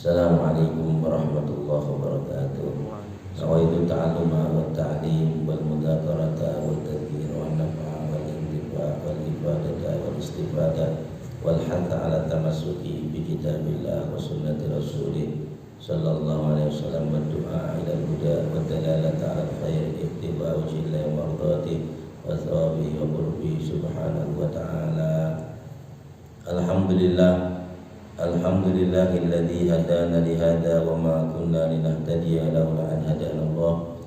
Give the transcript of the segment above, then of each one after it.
Assalamualaikum warahmatullahi wabarakatuh. Nawaitu ta'alluma wa ta'lim wal mudzakarata wa tadhkir wa nafa'a wal intifa' wal ifadata wal istifadah wal hatha ala tamassuki bi kitabillah wa sunnati rasulih sallallahu alaihi wasallam wa du'a ila al-huda wa dalalata ala al-khair ittiba wajhillahi wa mardati wa thawabihi wa qurbi subhanahu wa ta'ala. Alhamdulillahilladzi hadana li hadza wa ma kunna linahtadiya laula an hadana Allah.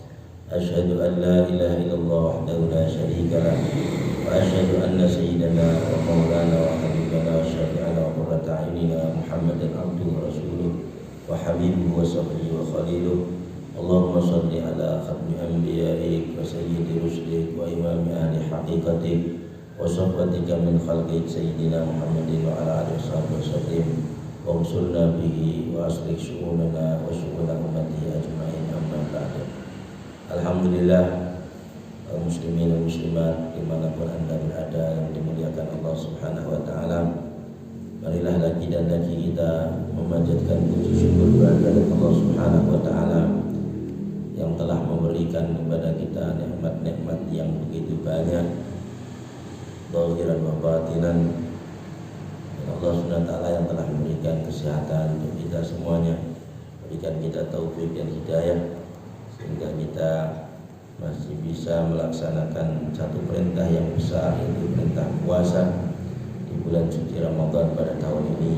Asyhadu an la ilaha illallah wahdahu la syarika lah wa asyhadu anna sayyidana wa maulana wa habibana wa syafi'ana wa qurrata a'yunina Muhammadan abduhu wa rasuluh wa habibuhu wa sahbihi wa khaliluh. Allahumma shalli ala khatmi anbiya'ik wa sayyidi rusulik wa imami ahli haqiqatik wa sahbatika min khalqik sayyidina Muhammadin wa ala alihi wa sallim wa usulna bihi wa aslih syu'unana wa syu'una ummati ajma'in amma ba'du. Alhamdulillah, kaum muslimin dan muslimat dimanapun anda berada yang dimuliakan Allah subhanahu wa ta'ala, marilah lagi dan lagi kita memanjatkan puji syukur kehadirat Allah subhanahu wa ta'ala yang telah memberikan kepada kita nikmat-nikmat yang begitu banyak, zahiran wa batinan. Allah SWT yang telah memberikan kesehatan untuk kita semuanya, berikan kita taufik dan hidayah sehingga kita masih bisa melaksanakan satu perintah yang besar, yaitu perintah puasa di bulan suci Ramadan pada tahun ini.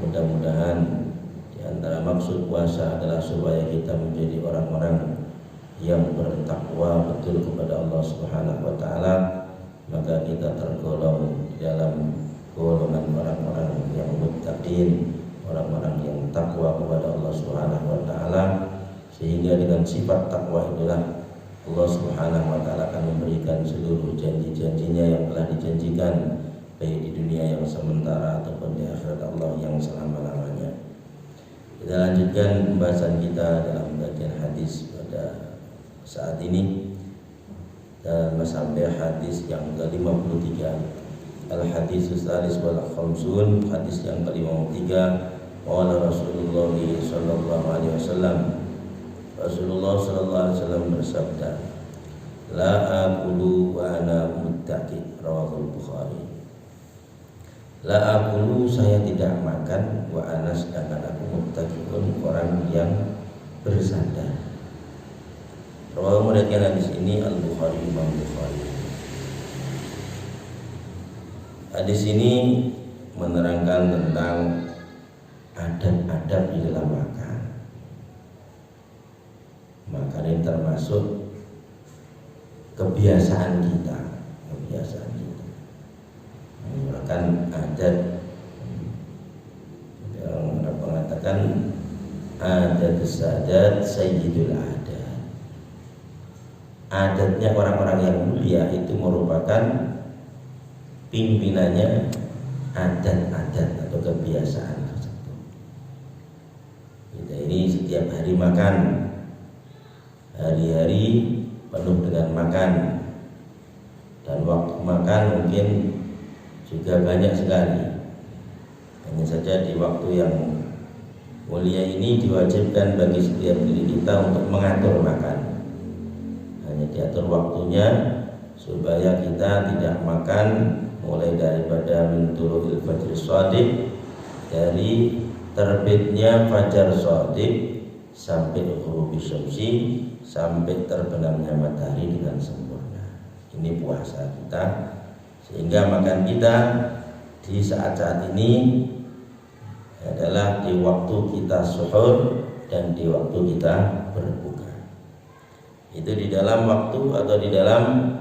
Mudah-mudahan di antara maksud puasa adalah supaya kita menjadi orang-orang yang bertakwa betul kepada Allah Subhanahu wa taala, maka kita tergolong di dalam golongan orang-orang yang muttaqin, orang-orang yang takwa kepada Allah Subhanahu wa taala, sehingga dengan sifat takwa itulah Allah Subhanahu wa taala akan memberikan seluruh janji-janjinya yang telah dijanjikan baik di dunia yang sementara ataupun di akhirat Allah yang selama-lamanya. Kita lanjutkan pembahasan kita dalam bagian hadis pada saat ini dan sampai hadis yang ke-53. Al-haditsus salis wal khamsun, hadis yang ke-53. Qala Rasulullah sallallahu alaihi wasallam, Rasulullah sallallahu alaihi wasallam bersabda, la aqulu wa ana muttaqi, rawahul Bukhari. La aqulu, saya tidak makan, wa ana sedangkan aku muttaqiun, orang yang bersandar. Rawahu, meriwayatkan hadis ini Al-Bukhari, Imam Bukhari. Hadis ini menerangkan tentang adab-adab di dalam makan. Makan ini termasuk kebiasaan kita. Merupakan adat yang mengatakan adat sadat sayyidul adat. Adatnya orang-orang yang mulia itu merupakan pimpinannya adat-adat atau kebiasaan tersebut. Kita ini setiap hari makan, hari-hari penuh dengan makan, dan waktu makan mungkin juga banyak sekali. Hanya saja di waktu yang mulia ini diwajibkan bagi setiap diri kita untuk mengatur makan. Hanya diatur waktunya supaya kita tidak makan mulai daripada min tulu'il fajr shadiq, dari terbitnya fajar shadiq sampai ghurubi syamsi, sampai terbenamnya matahari dengan sempurna. Ini puasa kita, sehingga makan kita di saat-saat ini adalah di waktu kita suhur dan di waktu kita berbuka. Itu di dalam waktu atau di dalam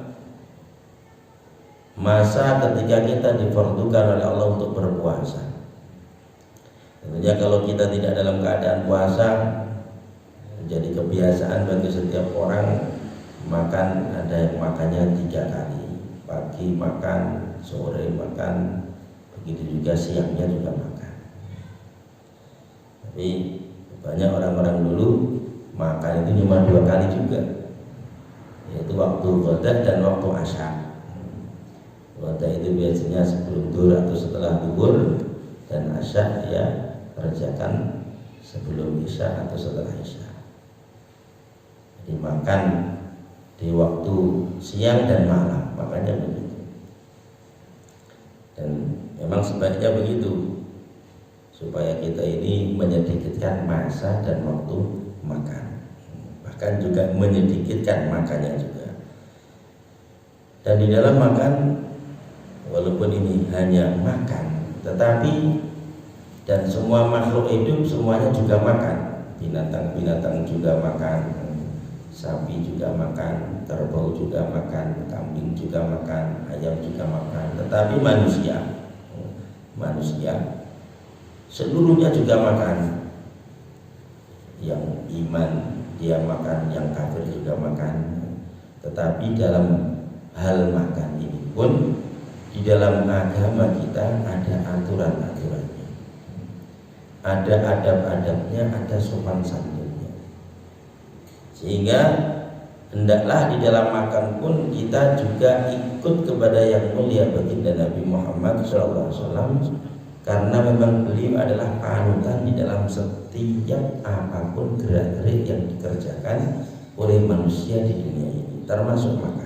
masa ketika kita difardukan oleh Allah untuk berpuasa. Tentunya kalau kita tidak dalam keadaan puasa, menjadi kebiasaan bagi setiap orang makan, ada yang makannya 3 kali, pagi makan, sore makan, begitu juga siangnya juga makan. Tapi banyak orang-orang dulu makan itu cuma 2 kali juga, yaitu waktu qadha dan waktu asya. Qadha itu biasanya sebelum zuhur atau setelah zuhur, dan asya dia kerjakan sebelum Isya atau setelah Isya. Jadi makan di waktu siang dan malam, makanya begitu. Dan memang sebaiknya begitu, supaya kita ini menyedikitkan masa dan waktu makan, bahkan juga menyedikitkan makannya juga. Dan di dalam makan, walaupun ini hanya makan, tetapi dan semua makhluk hidup semuanya juga makan. Binatang-binatang juga makan, sapi juga makan, kerbau juga makan, kambing juga makan, ayam juga makan. Tetapi manusia seluruhnya juga makan. Yang iman dia makan, yang kafir juga makan. Tetapi dalam hal makan ini pun di dalam agama kita ada aturan-aturannya, ada adab-adabnya, ada sopan santunnya. Sehingga hendaklah di dalam makan pun kita juga ikut kepada yang mulia baginda Nabi Muhammad SAW, karena memang beliau adalah panutan di dalam setiap apapun gerak-gerik yang dikerjakan oleh manusia di dunia ini, termasuk makan.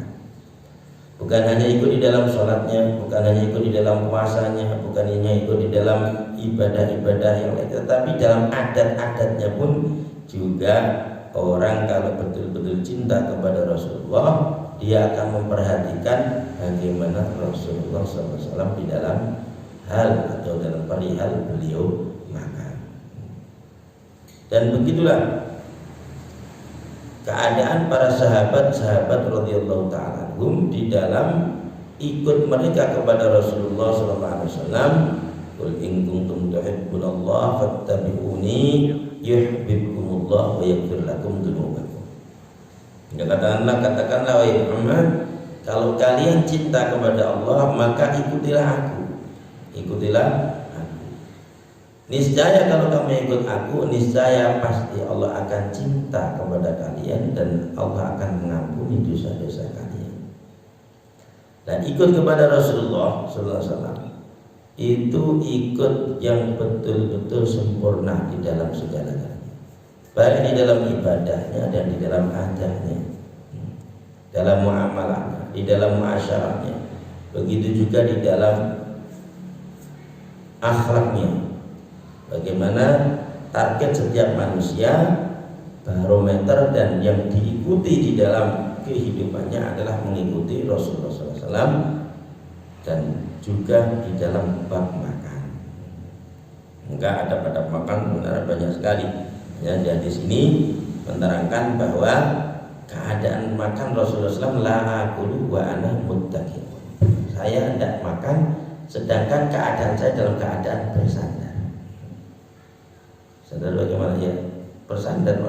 Bukan hanya ikut di dalam sholatnya, bukan hanya ikut di dalam puasanya, bukan hanya ikut di dalam ibadah-ibadah yang lain, tetapi dalam adat-adatnya pun juga. Orang kalau betul-betul cinta kepada Rasulullah, dia akan memperhatikan bagaimana Rasulullah SAW di dalam hal atau dalam perihal beliau makan. Dan begitulah keadaan para sahabat-sahabat radhiyallahu ta'ala anhum di dalam ikut mereka kepada Rasulullah SAW. Qul in kuntum tuhibbunallaha fattabi'uni yuhibbukumullah wa yaghfir lakum dzunubakum. Katakanlah wahai Muhammad, kalau kalian cinta kepada Allah, maka ikutilah aku. Niscaya kalau kamu ikut aku, niscaya pasti Allah akan cinta kepada kalian dan Allah akan mengampuni dosa-dosa kalian. Dan ikut kepada Rasulullah sallallahu alaihi wasallam itu ikut yang betul-betul sempurna di dalam segalanya, baik di dalam ibadahnya dan di dalam adabnya, dalam muamalahnya, di dalam muasyarahnya, begitu juga di dalam akhlaknya. Bagaimana target setiap manusia, barometer dan yang diikuti di dalam kehidupannya adalah mengikuti Rasulullah SAW, dan juga di dalam bab makan. Enggak ada pada makan benar banyak sekali. Ya, di sini menerangkan bahwa keadaan makan Rasulullah SAW la aqulu wa ana muttaqin. Saya hendak makan sedangkan keadaan saya dalam keadaan bersandar. Sadar bagaimana ya? Bersandar.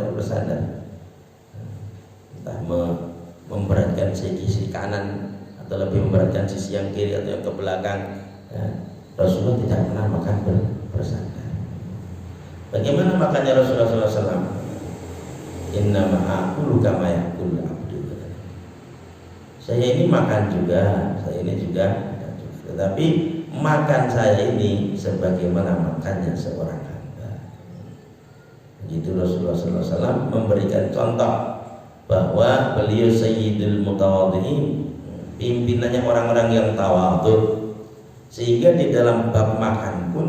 Entah memberatkan sisi kanan atau lebih memberatkan sisi yang kiri atau yang ke belakang. Ya, Rasulullah tidak pernah makan bersandar. Bagaimana makannya Rasulullah SAW? Inna ma'akulu kama yakul abdu. Saya ini makan juga, tetapi makan saya ini sebagaimana makannya seorang hamba. Begitu Rasulullah SAW memberikan contoh bahwa beliau sayyidul mutawadhi'in, pimpinannya orang-orang yang tawadhu, sehingga di dalam bab makan pun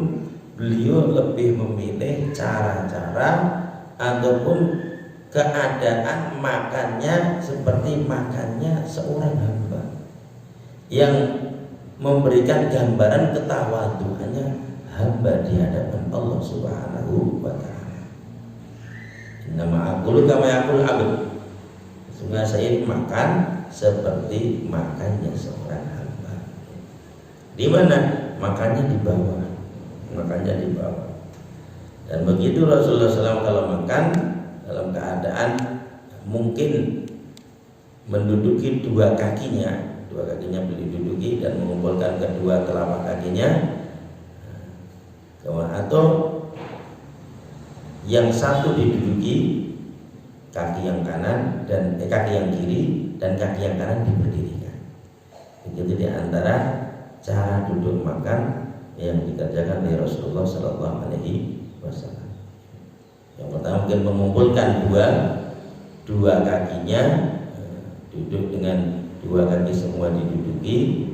beliau lebih memilih cara-cara ataupun keadaan makannya seperti makannya seorang hamba, yang memberikan gambaran ketawaduannya hamba di hadapan Allah Subhanahu wa ta'ala. Nama aqulu kama yaqul abd. Sehingga saya makan seperti makannya seorang hamba. Di mana? Makannya di bawah. Dan begitu Rasulullah SAW kalau makan dalam keadaan mungkin menduduki dua kakinya beliau duduki dan mengumpulkan kedua telapak kakinya, atau yang satu diduduki kaki yang kanan dan kaki yang kiri, dan kaki yang kanan diberdirikan. Begitu di antara cara duduk makan yang dikerjakan oleh Rasulullah Sallallahu Alaihi Wasallam. mungkin mengumpulkan dua kakinya, duduk dengan dua kaki semua diduduki,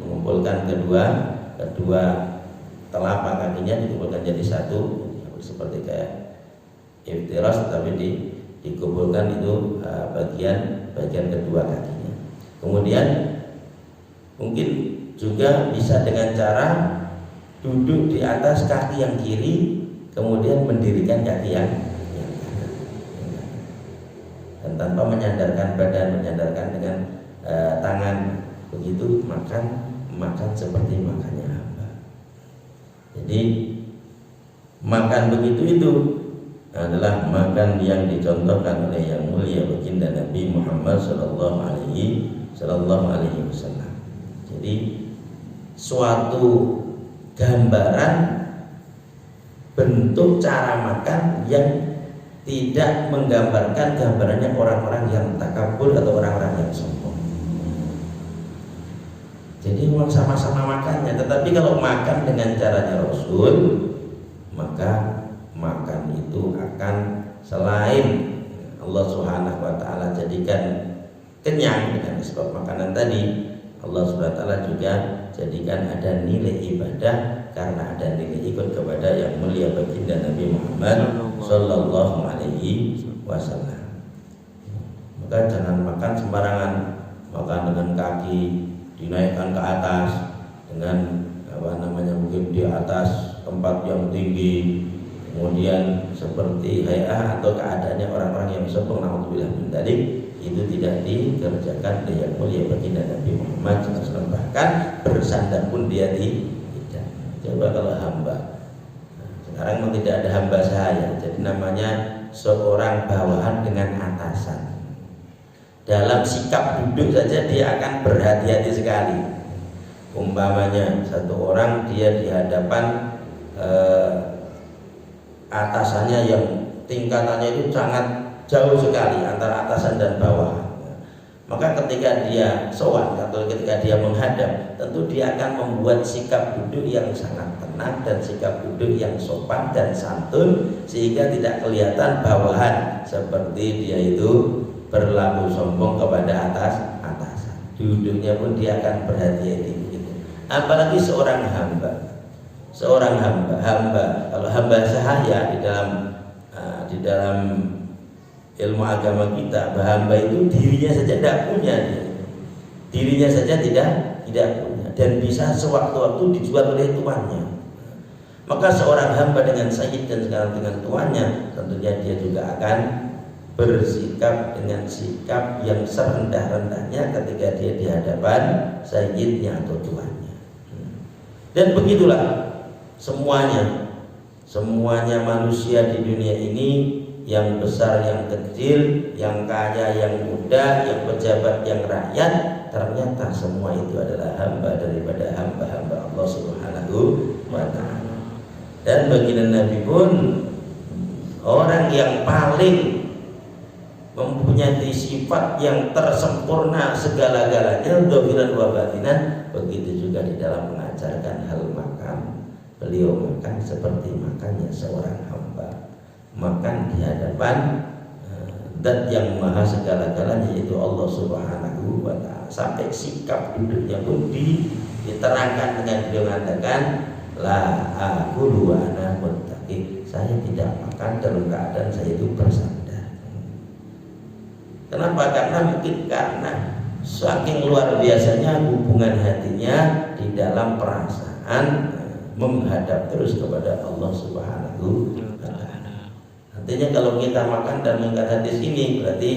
mengumpulkan kedua telapak kakinya dikumpulkan jadi satu, seperti kayak iftiras, tapi dikumpulkan itu bagian kedua kakinya. Kemudian mungkin juga bisa dengan cara duduk di atas kaki yang kiri, kemudian mendirikan kaki yang kanan, dan tanpa menyandarkan badan, menyandarkan dengan tangan, begitu makan seperti makannya hamba. Jadi makan begitu itu adalah makan yang dicontohkan oleh yang mulia baginda Nabi Muhammad sallallahu alaihi wasallam. Jadi suatu gambaran bentuk cara makan yang tidak menggambarkan gambarannya orang-orang yang takabur atau orang-orang yang sombong. Jadi sama-sama makannya, tetapi kalau makan dengan caranya Rasul, maka makan itu akan selain Allah Subhanahu wa taala jadikan kenyang dengan sebab makanan tadi, Allah Subhanahu wa taala juga jadikan ada nilai ibadah karena ada nilai ikut kepada yang mulia baginda Nabi Muhammad sallallahu alaihi wasallam. Maka jangan makan sembarangan, makan dengan kaki dinaikkan ke atas dengan mungkin di atas tempat yang tinggi, kemudian seperti hayah atau keadaannya orang-orang yang sombong, naudzubillah min dzalik, itu tidak dikerjakan oleh yang mulia baginda Nabi Muhammad SAW. Bahkan bersandar pun dia tidak. Coba kalau hamba, sekarang tidak ada hamba saya, jadi namanya seorang bawahan dengan atasan. Dalam sikap duduk saja dia akan berhati-hati sekali. Umpamanya satu orang dia di hadapan atasannya yang tingkatannya itu sangat jauh sekali antara atasan dan bawahan. Maka ketika dia sowan atau ketika dia menghadap, tentu dia akan membuat sikap duduk yang sangat tenang dan sikap duduk yang sopan dan santun, sehingga tidak kelihatan bawahan seperti dia itu berlaku sombong kepada atasan. Duduknya pun dia akan berhati-hati begitu. Apalagi seorang hamba. Kalau hamba sahaya di dalam ilmu agama kita, hamba itu dirinya saja tidak punya, dirinya saja tidak punya, dan bisa sewaktu-waktu dijual oleh tuannya. Maka seorang hamba dengan sayyid dan sekarang dengan tuannya, tentunya dia juga akan bersikap dengan sikap yang serendah-rendahnya ketika dia di hadapan sayyidnya atau tuannya. Dan begitulah semuanya manusia di dunia ini, yang besar yang kecil, yang kaya yang muda, yang pejabat yang rakyat, ternyata semua itu adalah hamba daripada hamba-hamba Allah Subhanahu wa ta'ala. Dan baginda Nabi pun orang yang paling mempunyai sifat yang tersempurna segala-galanya, dhahiran wa batinan. Begitu juga di dalam mengajarkan hal makan, beliau makan seperti makannya seorang hamba, makan di hadapan zat yang maha segala-galanya, yaitu Allah Subhanahu wa ta'ala. Sampai sikap duduknya pun diterangkan dengan beliau mengatakan, la aqulu wa ana muttaqi, saya tidak makan dalam keadaan saya itu bersandar. Kenapa? Karena saking luar biasanya hubungan hatinya di dalam perasaan menghadap terus kepada Allah Subhanahu wa ta'ala. Artinya kalau kita makan dan mengangkat hadis ini, berarti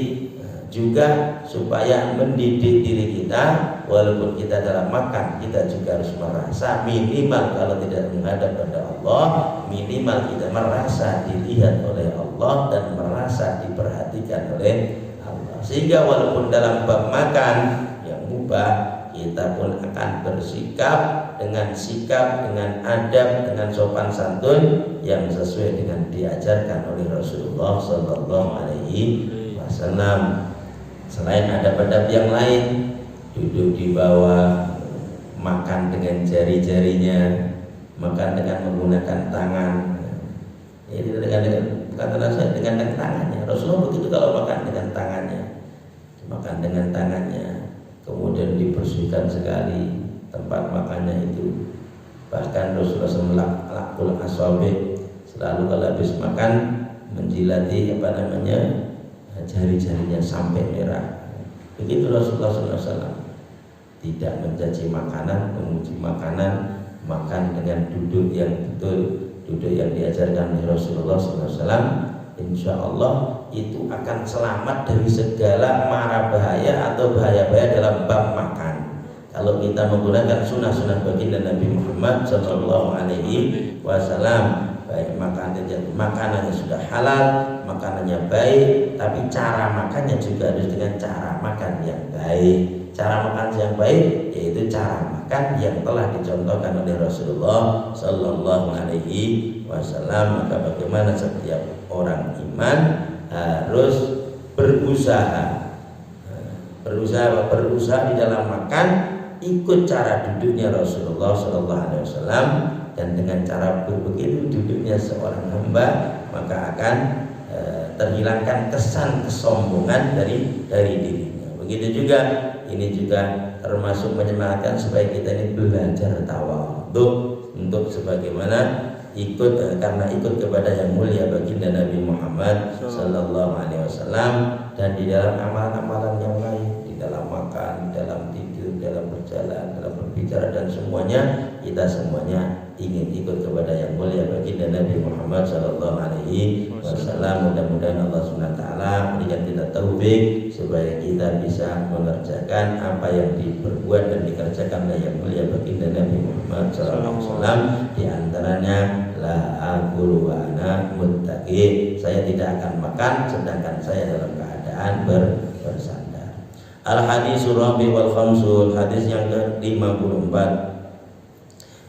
juga supaya mendidik diri kita, walaupun kita dalam makan, kita juga harus merasa minimal kalau tidak menghadap pada Allah, minimal kita merasa dilihat oleh Allah dan merasa diperhatikan oleh Allah. Sehingga walaupun dalam bab makan yang mubah, kita pun akan bersikap dengan sikap, dengan adab, dengan sopan santun yang sesuai dengan diajarkan oleh Rasulullah Sallallahu Alaihi Wasallam. Selain adab-adab yang lain, duduk di bawah, makan dengan jari-jarinya, makan dengan menggunakan tangan. Ini dengan dimakan dengan tangannya, dimakan dengan tangannya, kemudian dibersihkan sekali tempat makannya itu. Bahkan Rasulullah SAW lakul asabi, selalu kalau habis makan menjilati jari-jarinya sampai merah. Begitu Rasulullah SAW, tidak mencaci makanan, memuji makanan, makan dengan duduk yang betul, duduk yang diajarkan oleh Rasulullah SAW. Insya Allah itu akan selamat dari segala mara bahaya atau bahaya-bahaya dalam bab makan. Kalau kita menggunakan sunnah-sunnah baginda Nabi Muhammad Sallallahu Alaihi Wasallam, baik makanannya sudah halal, makanannya baik, tapi cara makannya juga harus dengan cara makan yang baik. Cara makan yang baik yaitu cara makan yang telah dicontohkan oleh Rasulullah Sallallahu Alaihi Wasallam. Maka bagaimana setiap orang iman harus berusaha di dalam makan, ikut cara duduknya Rasulullah Sallallahu Alaihi Wasallam, dan dengan cara begitu duduknya seorang hamba maka akan terhilangkan kesan kesombongan dari dirinya. Begitu juga ini juga termasuk menyemangatkan supaya kita ini belajar tawadhu untuk sebagaimana karena ikut kepada yang mulia baginda Nabi Muhammad Sallallahu Alaihi Wasallam, dan di dalam amalan-amalan yang lain, di dalam makan, dalam tidur, dalam berjalan, dalam berbicara, dan semuanya kita semuanya ingin ikut kepada yang mulia baginda Nabi Muhammad Sallallahu Alaihi Wasallam. Mudah-mudahan Allah Subhanahu Wa Taala memberikan kita taufik supaya kita bisa mengerjakan apa yang diperbuat dan dikerjakan oleh yang mulia baginda Nabi Muhammad Sallallahu Alaihi Wasallam. Di antaranya la aqulu wa ana muttaqi, saya tidak akan makan sedangkan saya dalam keadaan bersandar. Al hadisul rabi wal khamsun, hadis yang ke-54.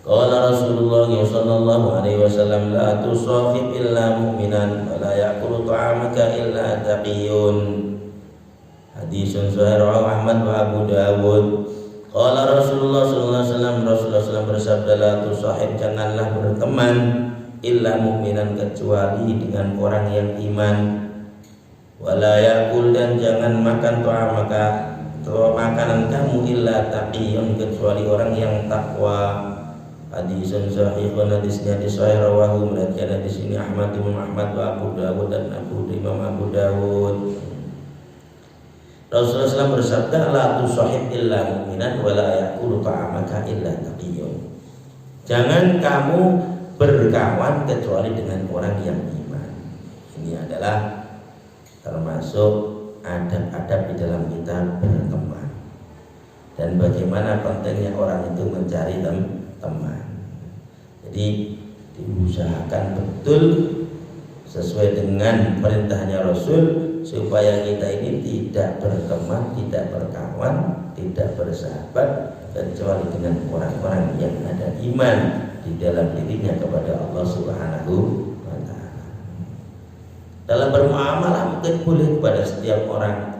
Qala Rasulullah sallallahu alaihi wasallam, la tusahib illa mu'minan wa la ya'kulu ta'amaka illa taqiyun. Hadisun sahih rawahu Ahmad wa Abu Dawud. Qala Rasulullah sallallahu alaihi wasallam, Rasulullah SAW bersabda, la tusahib, janganlah berteman illa mu'minan, kecuali dengan orang yang iman. Wala ya'kul, dan jangan makan ta'amaka, makanan kamu, illa taqiyun, kecuali orang yang takwa. Hadisun sahihun, hadisnya disahih rawahu, melihatkan hadis ini Ahmad, Imam Ahmad wa Abu Dawud, dan Imam Abu Dawud. Rasulullah SAW bersabda, la tusahib illa mu'minan wa la ya'kulu ta'amaka illa taqiyun. Jangan kamu berkawan kecuali dengan orang yang iman. Ini adalah termasuk adab-adab di dalam kita berteman, dan bagaimana pentingnya orang itu mencari teman. Jadi diusahakan betul sesuai dengan perintahnya Rasul supaya kita ini tidak berteman, tidak berkawan, tidak bersahabat kecuali dengan orang-orang yang ada iman di dalam dirinya kepada Allah Subhanahu wa Ta'ala. Dalam bermuamalah mungkin boleh kepada setiap orang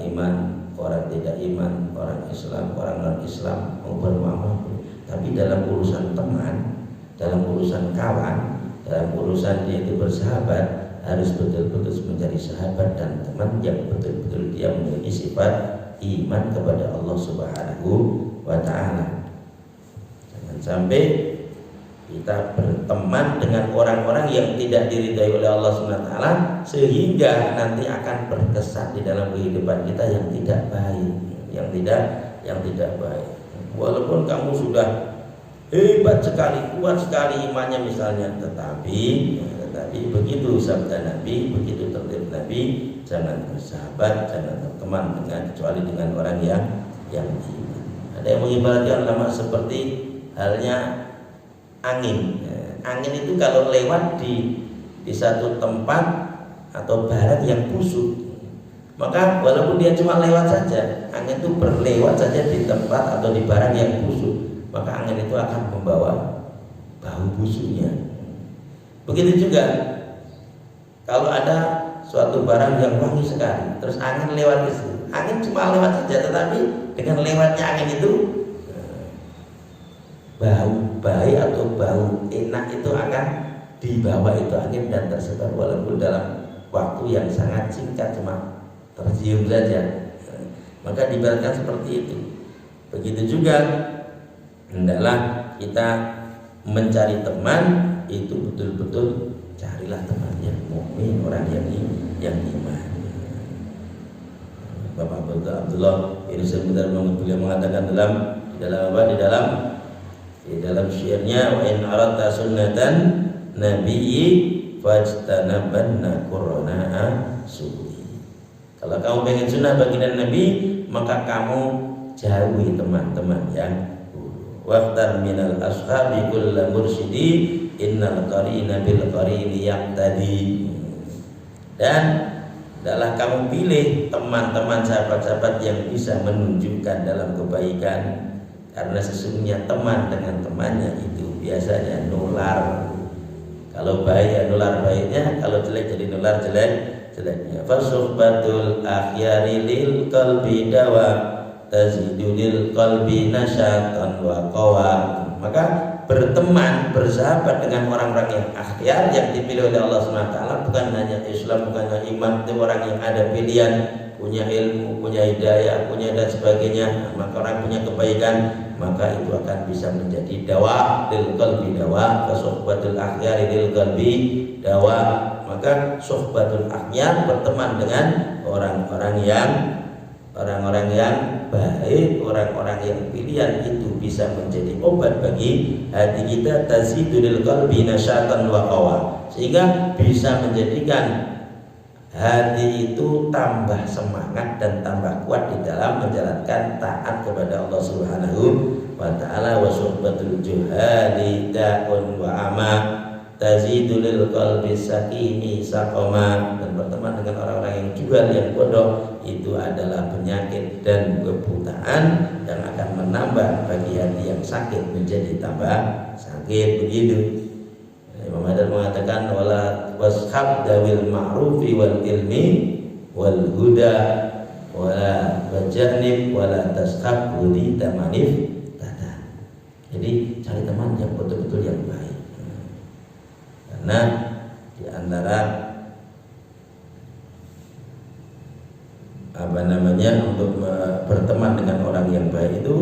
iman, orang tidak iman, orang Islam, orang non-Islam mau bermuamalah. Tapi dalam urusan teman, dalam urusan kawan, dalam urusan dia itu bersahabat, harus betul-betul mencari sahabat dan teman yang betul-betul dia memiliki sifat iman kepada Allah Subhanahu wa Ta'ala. Jangan sampai kita berteman dengan orang-orang yang tidak diridhai oleh Allah Subhanahu wa Ta'ala, sehingga nanti akan berkesan di dalam kehidupan kita yang tidak baik, yang tidak baik. Walaupun kamu sudah hebat sekali, kuat sekali imannya misalnya, tetapi begitu sabda Nabi, begitu tertib Nabi, jangan bersahabat, jangan berteman kecuali dengan orang yang iman. Ada yang mengibaratkan ulama seperti halnya angin. Angin itu kalau lewat di satu tempat atau barang yang busuk, maka walaupun dia cuma lewat saja, angin itu berlewat saja di tempat atau di barang yang busuk, maka angin itu akan membawa bau busuknya. Begitu juga kalau ada suatu barang yang wangi sekali, terus angin lewat di situ, angin cuma lewat saja, tetapi dengan lewatnya angin itu bau baik atau bau enak itu akan dibawa itu angin dan tersebar walaupun dalam waktu yang sangat singkat, cuma tercium saja. Maka diibaratkan seperti itu. Begitu juga hendaklah kita mencari teman itu betul-betul carilah teman yang mukmin, orang yang iman. Bapak Abdullah ini sebentar beliau mengatakan di dalam syairnya, wa in aradta sunnatan nabiyyi fajtanabanna qurna'a su'i. Kalau kamu pengen sunnah baginda Nabi, maka kamu jauhi teman-teman yang buruk. Waqtar minal ashabi kullu mursyidi innal qarina bil qarini yaqtadi. Dan adalah kamu pilih teman-teman, sahabat-sahabat yang bisa menunjukkan dalam kebaikan, karena sesungguhnya teman dengan temannya itu biasanya nular. Kalau baik ya nular baiknya, kalau jelek jadi nular jeleknya. Fasuhbatul akhyari lil qalbi dawa tazidu lil qalbi nasyatan wa qawa. Maka berteman, bersahabat dengan orang-orang yang akhyar yang dipilih oleh Allah SWT, bukan hanya Islam, bukan hanya iman, itu orang yang ada pilihan, punya ilmu, punya hidayah, punya dan sebagainya, maka orang punya kebaikan, maka itu akan bisa menjadi dawa lil qalbi dawa, suhbatul akhyar lil qalbi dawa. Maka suhbatul akhyar, berteman dengan orang-orang yang baik, orang-orang yang pilihan, itu bisa menjadi obat bagi hati kita, tazidul qalbi nasyatan wa qawa, sehingga bisa menjadikan hati itu tambah semangat dan tambah kuat di dalam menjalankan taat kepada Allah Subhanahu wa taala. Wa suhbatul juhali da'un wa ama tazidul qalbi sakini saqama. Dan berteman dengan orang-orang yang jual, yang bodoh, itu adalah penyakit dan kebutaan yang akan menambah bagi hati yang sakit menjadi tambah sakit. Begitu Imam Haddad mengatakan, wala washab dawil ma'rufi wal ilmi wal huda wala wajanib wala tashab hudi tamanif tata. Jadi cari teman yang betul-betul yang baik, karena di antara untuk berteman dengan orang yang baik itu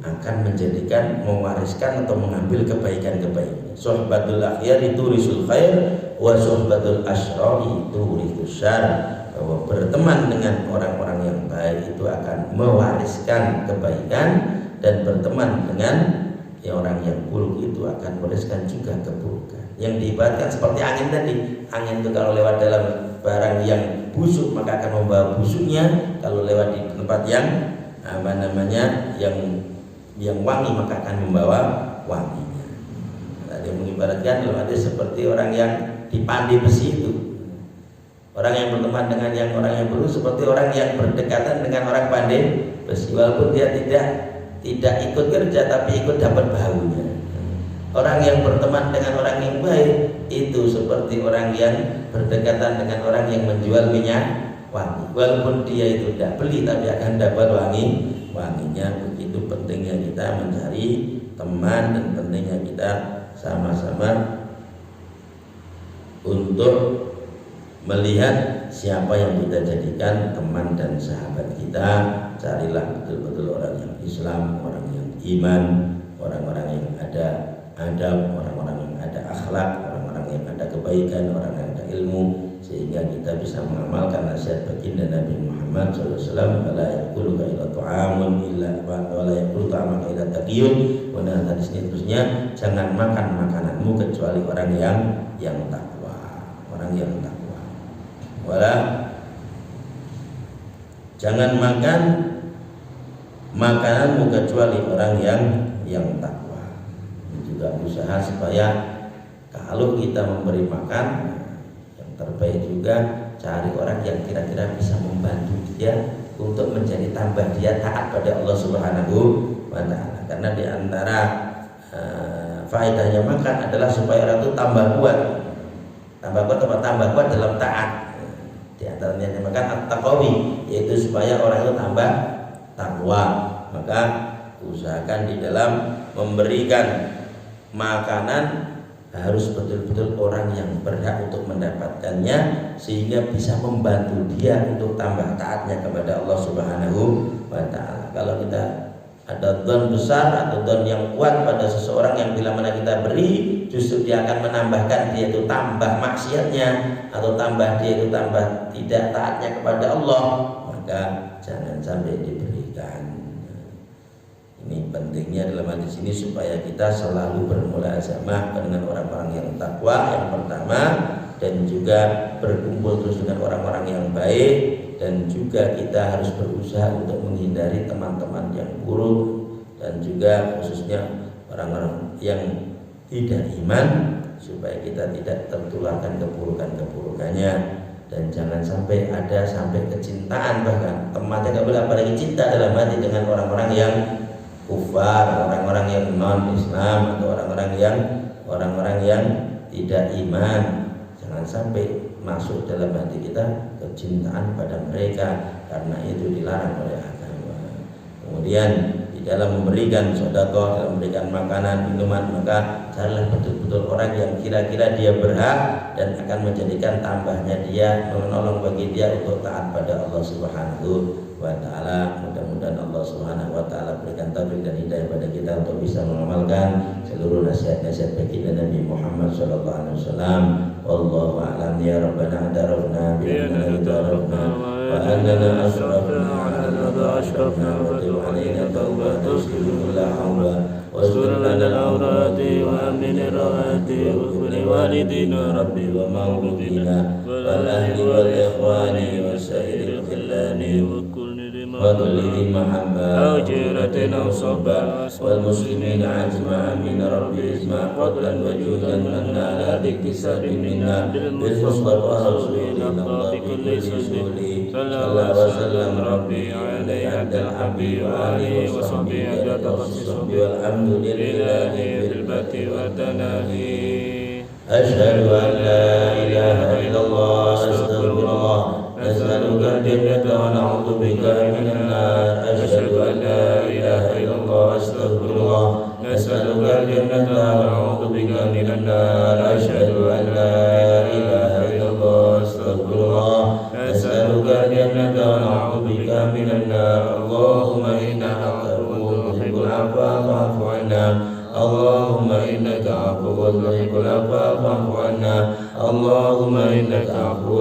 akan menjadikan, mewariskan atau mengambil kebaikan-kebaikan. Suhbatul akhyar itu risul khair, wa suhbatul asyrari itu risul syar. Bahwa berteman dengan orang-orang yang baik itu akan mewariskan kebaikan, dan berteman dengan orang yang buruk itu akan mewariskan juga keburukan. Yang diibaratkan seperti angin tadi. Angin itu kalau lewat dalam barang yang busuk maka akan membawa busuknya, kalau lewat di tempat yang yang wangi maka akan membawa wanginya. Ada yang mengibaratkan dalam arti seperti orang yang dipandi besi itu. Orang yang berteman dengan orang yang buruk seperti orang yang berdekatan dengan orang pandai besi, walaupun dia tidak ikut kerja tapi ikut dapat baunya. Orang yang berteman dengan orang yang baik itu seperti orang yang berdekatan dengan orang yang menjual minyak wangi, walaupun dia itu tidak beli tapi akan dapat wanginya. Begitu pentingnya kita mencari teman, dan pentingnya kita sama-sama untuk melihat siapa yang kita jadikan teman dan sahabat kita. Carilah betul-betul orang yang Islam, orang yang iman, orang-orang yang ada adab, orang-orang yang ada akhlak, orang-orang yang ada kebaikan, orang yang ada ilmu, sehingga kita bisa mengamalkan nasihat baginda Nabi Muhammad SAW. Wala yaqulu illa ta'amun illa wala yaqulu ta'amun illa taqiyun. Dan hadis ini terusnya, jangan makan makananmu kecuali orang yang takwa, orang yang takwa. Wala, jangan makan makananmu kecuali orang yang takwa. Juga usaha supaya kalau kita memberi makan, yang terbaik juga cari orang yang kira-kira bisa membantu dia untuk menjadi tambah dia taat pada Allah Subhanahu wa taala. Karena di antara faedahnya makan adalah supaya orang itu tambah kuat tambah kuat dalam taat. Di antaranya makan at-taqwi, yaitu supaya orang itu tambah takwa. Maka usahakan di dalam memberikan makanan harus betul-betul orang yang berhak untuk mendapatkannya, sehingga bisa membantu dia untuk tambah taatnya kepada Allah Subhanahu wa ta'ala. Kalau kita ada don besar atau don yang kuat pada seseorang yang bila mana kita beri, justru dia akan menambahkan dia itu tambah maksiatnya, atau tambah dia itu tambah tidak taatnya kepada Allah, maka jangan sampai diberikan. Ini pentingnya dalam hadis ini supaya kita selalu bermulazamah dengan orang-orang yang takwa yang pertama, dan juga berkumpul terus dengan orang-orang yang baik, dan juga kita harus berusaha untuk menghindari teman-teman yang buruk, dan juga khususnya orang-orang yang tidak iman, supaya kita tidak tertularkan keburukan-keburukannya. Dan jangan sampai ada kecintaan, bahkan temannya nggak boleh apalagi cinta dalam hati dengan orang-orang yang kufar, orang-orang yang non Islam, atau orang-orang yang tidak iman. Jangan sampai masuk dalam hati kita kecintaan pada mereka, karena itu dilarang oleh agama. Kemudian di dalam memberikan sedekah, dalam memberikan makanan, minuman, maka carilah betul-betul orang yang kira-kira dia berhak dan akan menjadikan tambahnya dia, menolong bagi dia untuk taat pada Allah Subhanahu wa ta'ala. Mudah-mudahan Allah Subhanahu wa ta'ala berikan taufik dan hidayah pada kita untuk bisa mengamalkan seluruh nasihat-nasihat baginda Nabi Muhammad sallallahu alaihi wasallam. Wallahu a'lam. Ya Rabbana atarafna bi annana tarafna wa annana asrafna ala ashrafna wa tub alaina tawbatan la hawla واستر لنا العورات وأمن الروات واغفر لوالدينا ربي ومولودينا والأهل والإخوان وسائر الخلان وكل ذي محبة أو جيرة أو صحبة والمسلمين أجمعين من ربي اسمع فضلا وجودا منا لا باكتساب منا بالمصطفى رسول الله بكل سجود صلى الله وسلم ربي عليه عبد الحبيب وآله وصحبه عدد الصحب والحمد لله بالبت والتناهي. أشهد أن لا إله إلا الله أستغفر الله نسألك الجنة ونعوذ بك من النار. أشهد أن لا إله إلا الله أستغفر الله نسألك الجنة ونعوذ بك من النار. أشهد أن لا إله إلا الله أستغفر الله نسألك الجنة ونعوذ بك من النار. اللهم إنك عفو تحب العفو فاعف عنا. اللهم إنك عفو تحب العفو فاعف عنا. اللهم إنك عفو